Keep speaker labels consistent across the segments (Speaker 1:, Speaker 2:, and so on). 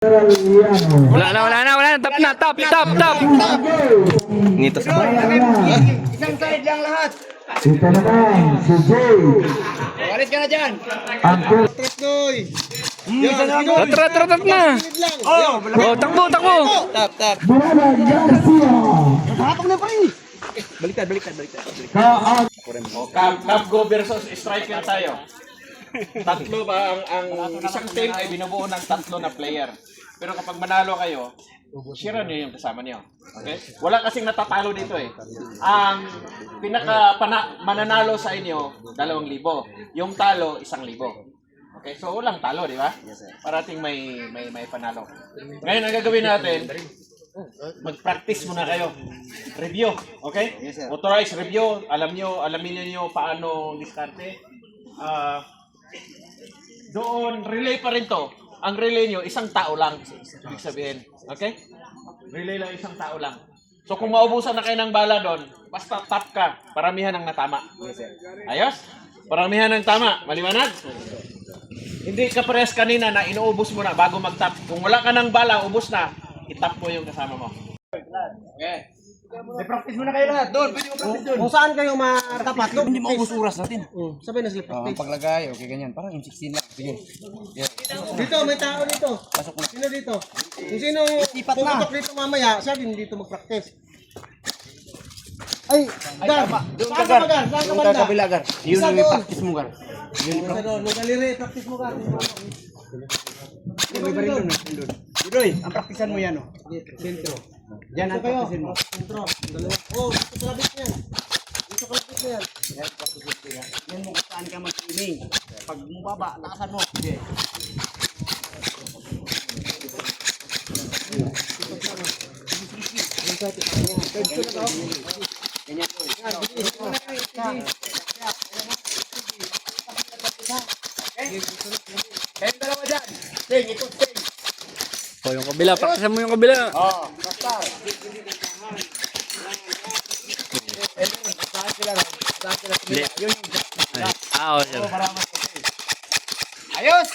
Speaker 1: Wala na. Top. Nito sa
Speaker 2: Isang side lang lahat.
Speaker 3: Ito naman, si Jay.
Speaker 2: Walis ka na dyan.
Speaker 3: Uncle.
Speaker 1: Trat na. Oh, takbo.
Speaker 2: Tap.
Speaker 3: Brother Garcia.
Speaker 2: Hatong na pa rin. Baliktad.
Speaker 4: Cup go versus striker tayo. Tatlo ba ang isang team ay binubuo ng tatlo na player. Pero kapag manalo kayo, share niyo yung kasama niyo. Okay? Wala kasing natatalo dito eh. Ang mananalo sa inyo 2,000. Yung talo 1,000. Okay? So walang talo, di ba? Parating may panalo. Ngayon ang gagawin natin, mag-practice muna kayo. Review, okay? Authorized review, alamin niyo paano diskarte. Doon relay pa rin to. Ang relay niyo isang tao lang. Ibig sabihin, okay? Relay lang isang tao lang. So kung maubusan na kayo ng bala doon, basta tap ka, paramihan ang natama. Ayos? Paramihan ng tama, maliwanag? Hindi ka parehas kanina na inuubos mo na bago mag-tap. Kung wala ka ng bala, ubos na, itap mo yung kasama mo. Okay.
Speaker 2: Practice muna kayo lahat. Doon, pwede mo practice doon.
Speaker 5: Kung saan kayo matapat,
Speaker 2: Hindi maubos oras natin.
Speaker 5: sabay na sila
Speaker 2: Ang
Speaker 5: practice.
Speaker 2: paglagay, okay ganyan. Parang M16 lang. Sige.
Speaker 5: Dito, may tao dito.
Speaker 2: Pasok mo na.
Speaker 5: Sino dito? Kung sino
Speaker 2: Isipat na.
Speaker 5: puputok dito mamaya, siya din dito mag-practice. Ay, Gar!
Speaker 2: Doon
Speaker 5: Saan
Speaker 2: ka,
Speaker 5: ka
Speaker 2: Gar.
Speaker 5: ba, Gar? Saan ka
Speaker 2: Doon
Speaker 5: banda?
Speaker 2: ka kabila, Gar. Yun
Speaker 5: Isa
Speaker 2: yung
Speaker 5: doon.
Speaker 2: practice mo, Gar. Yun yung
Speaker 5: Isa doon, galire, practice mo, Gar.
Speaker 2: Iba rin doon. Idoy, ang praktisan mo yan, oh.
Speaker 5: Sentro.
Speaker 2: Yan ang
Speaker 5: Dito kayo.
Speaker 2: praktisin mo.
Speaker 5: Sentro. Dalawa. Oh, dito sa labit niyan. Dito sa labit niyan.
Speaker 2: Yan mo kung saan ka mag-training. Pag bumaba, lakasan mo. Okay. Ganyan to. Kayong dalawa dyan. Sing, ito sing.
Speaker 1: Oh, yung kabila. Praktisan mo yung kabila.
Speaker 2: Oo, basta. Saan sila? Saan sila?
Speaker 1: Hindi.
Speaker 2: Yun yung
Speaker 1: Oh, sir.
Speaker 2: para mas okay. Ayos!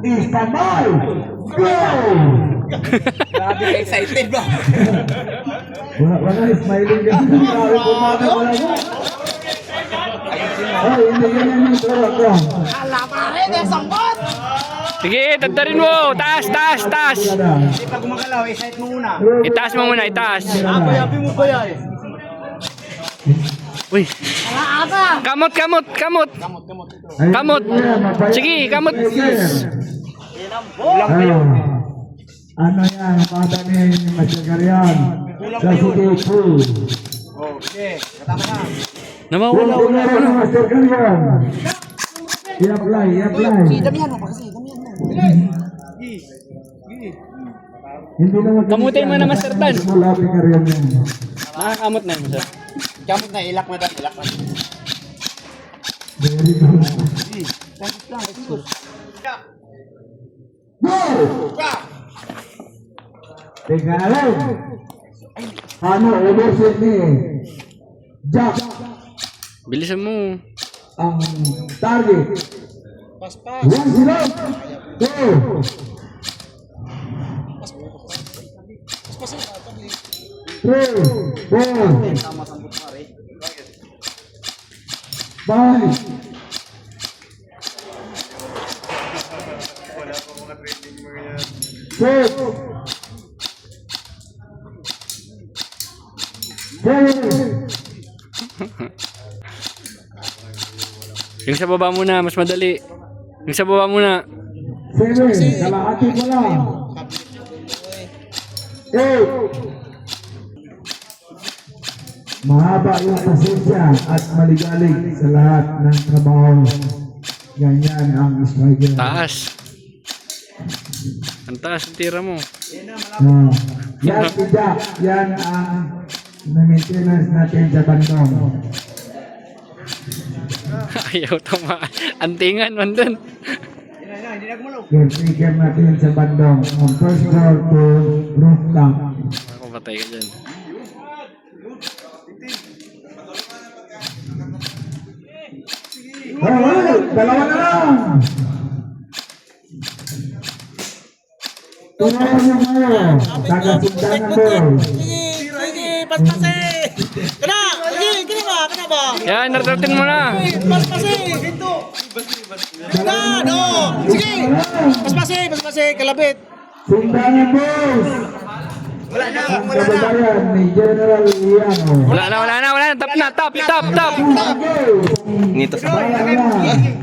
Speaker 3: Istanbul. Go!
Speaker 2: Grabe ka excited ba?
Speaker 3: Wala, smiling ka. Grabe po mga wala mo. Ay, hindi ganyan yung tulad ko.
Speaker 1: Sige, tatarin mo. Taas.
Speaker 2: Hindi pa gumagalaw, excite mo muna.
Speaker 1: Itaas mo muna, itaas.
Speaker 2: Happy mo ba yan?
Speaker 1: Uy. Kamot.
Speaker 2: Kamot ito.
Speaker 3: Ay,
Speaker 1: Kamot.
Speaker 3: mapayat.
Speaker 1: Sige, kamot.
Speaker 2: Ulang kayo.
Speaker 3: Ano yan, bata ni Masyagarian. Sa Sukipu.
Speaker 2: Okay, katama na.
Speaker 1: Nawawala.
Speaker 3: Wala na Masyagarian. I-apply.
Speaker 2: Damihan mo pa kasi, damihan mo.
Speaker 3: Hindi naman
Speaker 1: Kamutin mo na, Master Dan.
Speaker 3: Wala Masyagarian yan.
Speaker 1: Nakakamot na yun, sir.
Speaker 2: Kamot na, ilak na dyan, ilak na.
Speaker 3: Very good.
Speaker 2: Tapos lang, tapos.
Speaker 3: Go! Teka na lang. Ano, ubusin ni Jack
Speaker 1: Bilisan mo.
Speaker 3: ang target.
Speaker 5: Paspas.
Speaker 3: 1-0. Go! Three, four,
Speaker 2: Tama sambot pare.
Speaker 3: five. Six. Seven.
Speaker 1: Yung sa baba muna, mas madali. Yung sa baba muna.
Speaker 3: 7. Kalahati mo lang. 8. Mahaba yung pasensya at maligalig sa lahat ng trabaho. Ganyan ang striker.
Speaker 1: Taas. Ang taas ang tira mo.
Speaker 3: Yan si Jack. Yan ang maintenance natin sa bandong.
Speaker 1: Ayaw tama. Antingan man dun.
Speaker 2: Hindi na gumalaw.
Speaker 3: Caretaker natin sa bandong. From first floor to rooftop.
Speaker 1: Ako patay ka dyan.
Speaker 3: Alright, dalawa na lang. Tunayan niyo kayo. Taga-Sindanan Boys.
Speaker 5: Sige, paspase. Kana, sige, kana ba?
Speaker 1: Yan, nararating mo na.
Speaker 5: Paspase. Kana, no. Sige. Paspase, kalabit.
Speaker 3: Sindanan Boys.
Speaker 2: Wala na.
Speaker 3: Kababayan ni General Liano.
Speaker 1: Wala na. Tap na, tap.
Speaker 3: Nito sa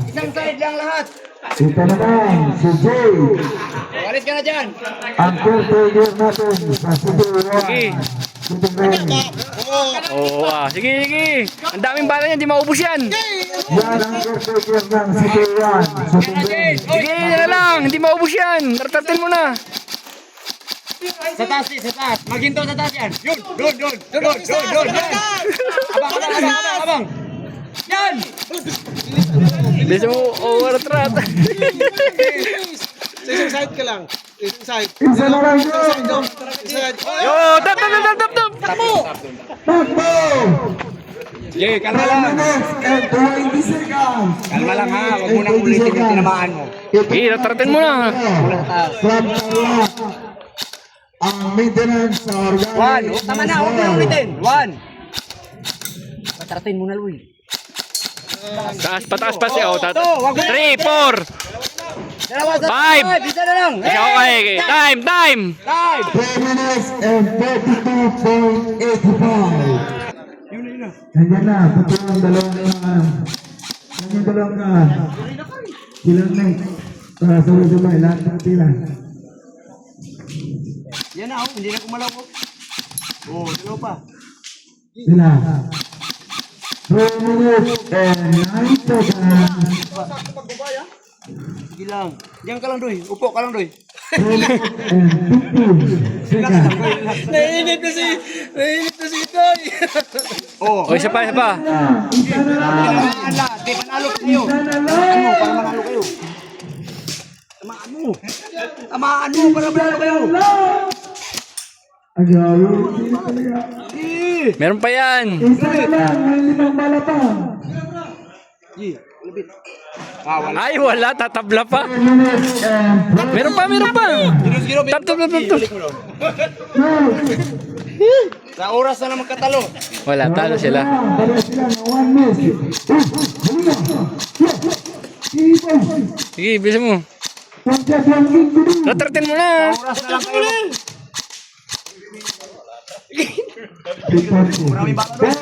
Speaker 2: Isang side lang lahat.
Speaker 3: Ito naman, si Jay.
Speaker 2: Walis ka na dyan.
Speaker 3: Ang caretaker natin sa Cebu.
Speaker 1: Sige. Oo, Sige. Ang daming bala niyan, di maubos yan.
Speaker 3: Yan ang caretaker ng Cebu 1.
Speaker 1: Sige, yan na lang. Hindi maubos yan. Nararating mo na.
Speaker 2: Sa taas. Maghinto sa taas yan. Yun. Abang. Yan!
Speaker 1: Bisa mo overtrat.
Speaker 5: Sa isang side ka lang. Isang side.
Speaker 3: Isa na lang yun.
Speaker 5: Isang side.
Speaker 1: Yo, tap.
Speaker 3: Takbo!
Speaker 2: Jay,
Speaker 3: 10 minutes and 20 seconds.
Speaker 2: Kalma lang ha, huwag mo nang ulitin yung tinamaan mo.
Speaker 1: Sige, nararating mo na.
Speaker 3: From Tarlac, ang maintenance sa organic.
Speaker 2: Tama na, huwag mo nang ulitin. 1. Patratin mo na, Luis.
Speaker 1: Pataas pa siya. 3, 4,
Speaker 2: Dalawa sa
Speaker 1: 5.
Speaker 2: Isa na lang.
Speaker 1: Isa okay. Time.
Speaker 3: 3 minutes and 32.85. Nandiyan na, pati ang dalawang silang na sabay-sabay, lahat ng tila.
Speaker 2: Yan na, hindi na kumalaw ko. Dalawa pa.
Speaker 3: Sila. 3 minutes and 9 seconds.
Speaker 2: Sige lang. Diyan ka lang, Doy. Upo ka lang, Doy.
Speaker 3: 3 minutes and 15 seconds.
Speaker 5: Nainit na si Itoy.
Speaker 1: O, isa pa.
Speaker 3: Isa na lang.
Speaker 2: Di panalo kayo.
Speaker 3: Isa na lang.
Speaker 2: Para manalo kayo. Tamaan mo para manalo kayo.
Speaker 3: Agaw, hindi talaga.
Speaker 1: Meron pa yan.
Speaker 3: Isa na lang, may 5 bala pa.
Speaker 1: Ay, wala. Tatabla pa.
Speaker 3: 3 minutes and
Speaker 1: Meron pa. Tap.
Speaker 2: Sa oras na naman katalo.
Speaker 1: Wala, talo sila.
Speaker 3: Dalawa sila na 1 miss.
Speaker 1: Sige, bisa mo. Nararating mo na.
Speaker 2: Oras na lang kayo.
Speaker 3: 4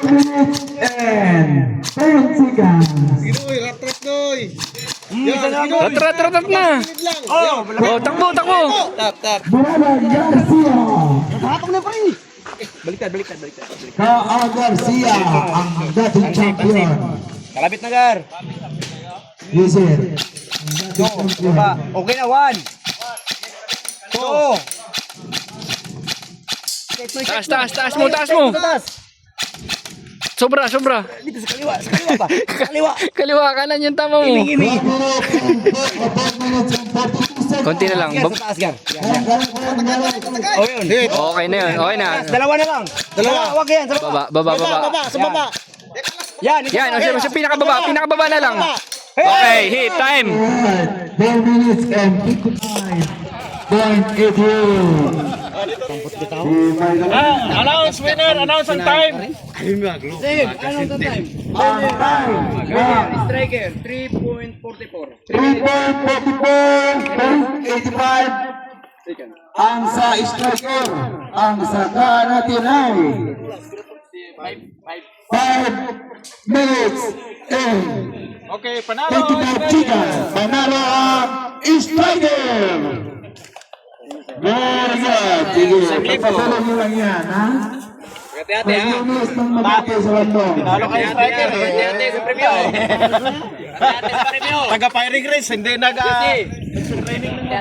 Speaker 3: minutes and 10 seconds.
Speaker 5: Itoy, ratrat Doy.
Speaker 1: Ratrat na. Oh, takbo.
Speaker 5: Tap.
Speaker 3: Brana Garcia.
Speaker 2: Hatong na pa rin. Baliktad.
Speaker 3: Kaa Garcia, ang dating champion.
Speaker 2: Kalabit na, Gar.
Speaker 3: Yes, sir.
Speaker 2: Okay na, 1. 2.
Speaker 1: Taas mo. Sobra.
Speaker 2: Dito sa kaliwa pa.
Speaker 1: Kaliwa, kanan yung tama mo.
Speaker 3: 4 minutes and 42 seconds.
Speaker 1: Konti na lang.
Speaker 2: Gar, sa taas, Gar. Oh, yun.
Speaker 1: Okay na yun. Okay na.
Speaker 2: Dalawa na lang. Wag yan. Sa baba.
Speaker 1: Baba.
Speaker 5: Sa baba.
Speaker 2: Yan.
Speaker 1: Yan, siya pinakababa na lang. Okay, hit time.
Speaker 3: 4 minutes and 55.88.
Speaker 4: Announce winner, announce ang time.
Speaker 2: Save. Anong the time?
Speaker 3: Ang time na
Speaker 2: Striker, 3.44.
Speaker 3: 3.44.85. Ang sa striker, ang saka natin ay 5 minutes and
Speaker 4: Okay, panalo.
Speaker 3: 25 seconds. Panalo ang striker. Very good. Sige, pagpasalan mo lang yan, ha?
Speaker 2: Hati-hati, ha?
Speaker 3: Pag-unis ng mabuti sa bandong.
Speaker 4: Panalo kayo striker.
Speaker 2: Hati-hati sa premyo. Hati-hati sa premyo.
Speaker 4: Taga firing race, hindi nag